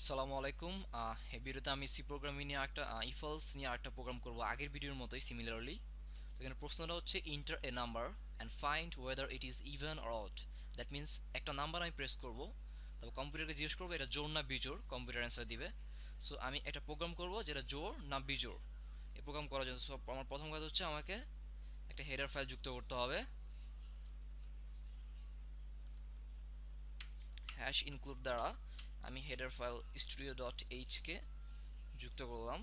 আসসালামু আলাইকুম। এই ভিডিওতে আমি সি প্রোগ্রামিং নিয়ে একটা ইফ এলস নিয়ে একটা প্রোগ্রাম করব আগের ভিডিওর মতোই সিমিলারলি। তো এখানে প্রশ্নটা হচ্ছে inter A number and find weather it is even or odd. That means একটা নাম্বার আমি প্রেস করব, তবে কম্পিউটারকে জিজ্ঞেস করবো এটা জোড় না বিজোড়, কম্পিউটার অ্যান্সার দিবে। সো আমি একটা প্রোগ্রাম করব যেটা জোড় না বিজোড়। এই প্রোগ্রাম করার জন্য সব আমার প্রথম কাজ হচ্ছে আমাকে একটা হেডার ফাইল যুক্ত করতে হবে, হ্যাশ ইনক্লুড দ্বারা আমি হেডার ফাইল studio.h কে যুক্ত করলাম।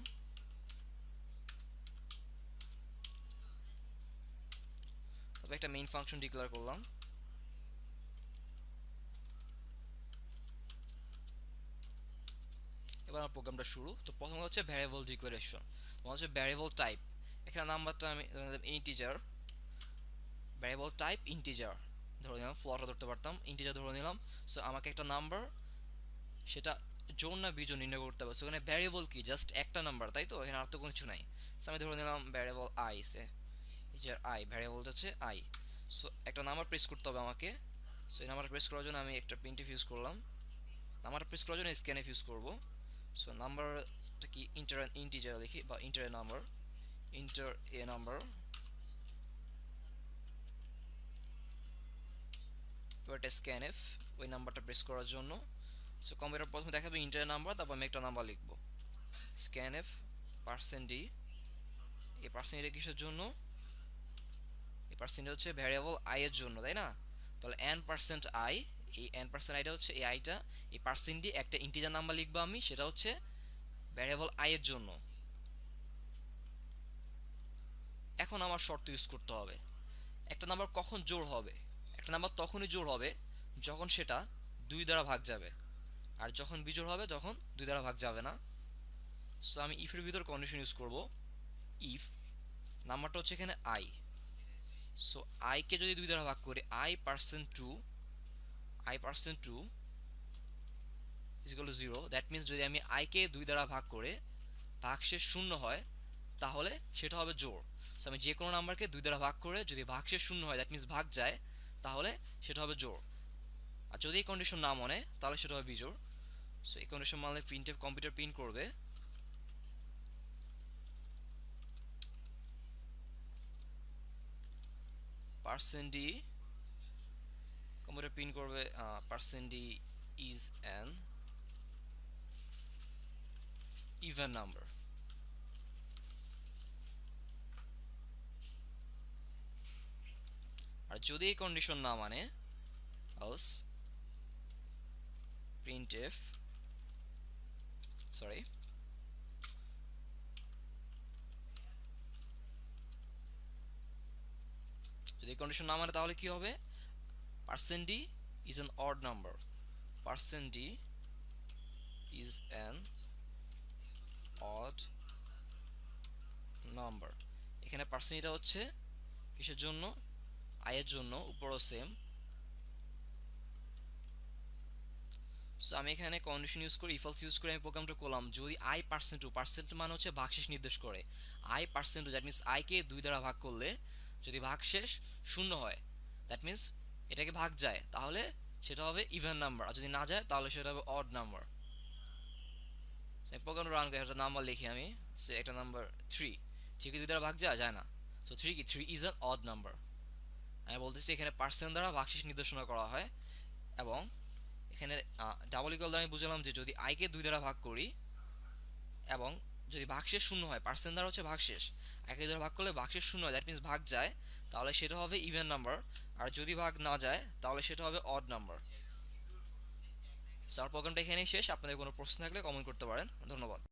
তবে একটা মেইন ফাংশন ডিক্লেয়ার করলাম। এবার আমার প্রোগ্রামটা শুরু। তো প্রথমে হচ্ছে ভ্যারিয়েবল ডিক্লারেশন, তোমার হচ্ছে ভ্যারিয়েবল টাইপ। এখানে নাম্বারটা আমি ইন্টিজার, ভ্যারিয়েবল টাইপ ইন্টিজার ধরে নিলাম, ফ্লোটও ধরতে পারতাম, ইন্টিজার ধরে নিলাম। সো আমাকে একটা নাম্বার, সেটা জোড় না বিজোড় নির্ণয় করতে হবে। সো এখানে ভ্যারিয়েবল কি, জাস্ট একটা নাম্বার, তাই তো, এখানে আর তো কোনো কিছু নাই। সো আমি ধরে নিলাম ভ্যারিয়েবল আই, সে আই, ভ্যারিয়েবলটা হচ্ছে আই। সো একটা নাম্বার প্রেস করতে হবে আমাকে। সো এই নাম্বারটা প্রেস করার জন্য আমি একটা প্রিন্টএফ ইউজ করলাম। নাম্বারটা প্রেস করার জন্য স্ক্যানএফ ইউজ করব। সো নাম্বারটা কি ইন্টিজার লিখি বা ইন্টার এ নাম্বার, ইন্টার এ নাম্বার। এবার একটা স্ক্যানএফ ওই নাম্বারটা প্রেস করার জন্য। সো কম্পিউটার প্রথমে দেখাবে ইন্টার নাম্বার, তারপর আমি একটা নাম্বার লিখবো। স্ক্যানএফ পার্সেন্ট ডি, এই পার্সেন্ট কিসের জন্য, এই পার্সেন্ট হচ্ছে ভ্যারিয়েবল আই এর জন্য, তাই না? তাহলে এন পার্সেন্ট আই, এই এন পার্সেন্ট আইটা হচ্ছে এই আইটা, এই পার্সেন্ট দিয়ে একটা ইন্টিজার নাম্বার লিখবো আমি, সেটা হচ্ছে ভ্যারিয়েবল আই এর জন্য। এখন আমার শর্ত ইউজ করতে হবে। একটা নাম্বার কখন জোড় হবে? একটা নাম্বার তখনই জোড় হবে যখন সেটা দুই দ্বারা ভাগ যাবে, আর যখন বিজোড় হবে তখন দুই দ্বারা ভাগ যাবে না। সো আমি ইফের ভিতর কন্ডিশন ইউজ করব। ইফ নাম্বারটা হচ্ছে এখানে আই, সো আইকে যদি দুই দ্বারা ভাগ করি, I percent two is equal to zero. That means যদি আমি আইকে দুই দ্বারা ভাগ করে ভাগশেষ শূন্য হয়, তাহলে সেটা হবে জোড়। সো আমি যে কোনো নাম্বারকে দুই দ্বারা ভাগ করে যদি ভাগশেষ শূন্য হয়, দ্যাট মিনস ভাগ যায়, তাহলে সেটা হবে জোড়। আর যদি এই কন্ডিশন না মানে, তাহলে সেটা হবে বিজোড়। সো এই কন্ডিশন মানলে প্রিন্টএফ কম্পিউটার প্রিন্ট করবে পার্সেন্ট ডি, কম্পিউটার প্রিন্ট করবে percent d is an even number. আর যদি এই কন্ডিশন না মানে, এলস প্রিন্টএফ, সরি, যদি কন্ডিশন না মানে তাহলে কি হবে, percent d is an odd number, percent d is an odd number. এখানে পার্সেন্ট এটা হচ্ছে কিসের জন্য, আই এর জন্য, উপরও সেম। সো আমি এখানে কন্ডিশন ইউজ করে ইফলস ইউজ করে আমি প্রোগ্রামটা করলাম। যদি আই পার্সেন্ট টু, পার্সেন্ট মানে হচ্ছে ভাগশেষ নির্দেশ করে, i percent two that means আইকে দুই দ্বারা ভাগ করলে যদি ভাগশেষ শূন্য হয়, দ্যাট মিনস এটাকে ভাগ যায়, তাহলে সেটা হবে ইভেন নাম্বার, আর যদি না যায় তাহলে সেটা হবে অড নাম্বার। প্রোগ্রামটা রান করে একটা নাম্বার লিখি আমি, সে একটা নাম্বার থ্রি, থ্রিকে দুই দ্বারা ভাগ যায়, যায় না। So three is an odd number. আমি বলতেছি এখানে পার্সেন্ট দ্বারা ভাগশেষ নির্দেশনা করা হয়, এবং এখানে ডাবল ইকুয়াল দ্বারা আমি বুঝলাম যে যদি আইকে দুই দ্বারা ভাগ করি এবং যদি ভাগশেষ শূন্য হয়, পার্সেন্ট দ্বারা হচ্ছে ভাগশেষ, আইকে দ্বারা ভাগ করলে ভাগশেষ শূন্য হয়, দ্যাট মিনস ভাগ যায়, তাহলে সেটা হবে ইভেন নাম্বার। আর যদি ভাগ না যায় তাহলে সেটা হবে অড নাম্বার। স্যার প্রোগ্রামটা এখানেই শেষ। আপনাদের কোনো প্রশ্ন থাকলে কমেন্ট করতে পারেন। ধন্যবাদ।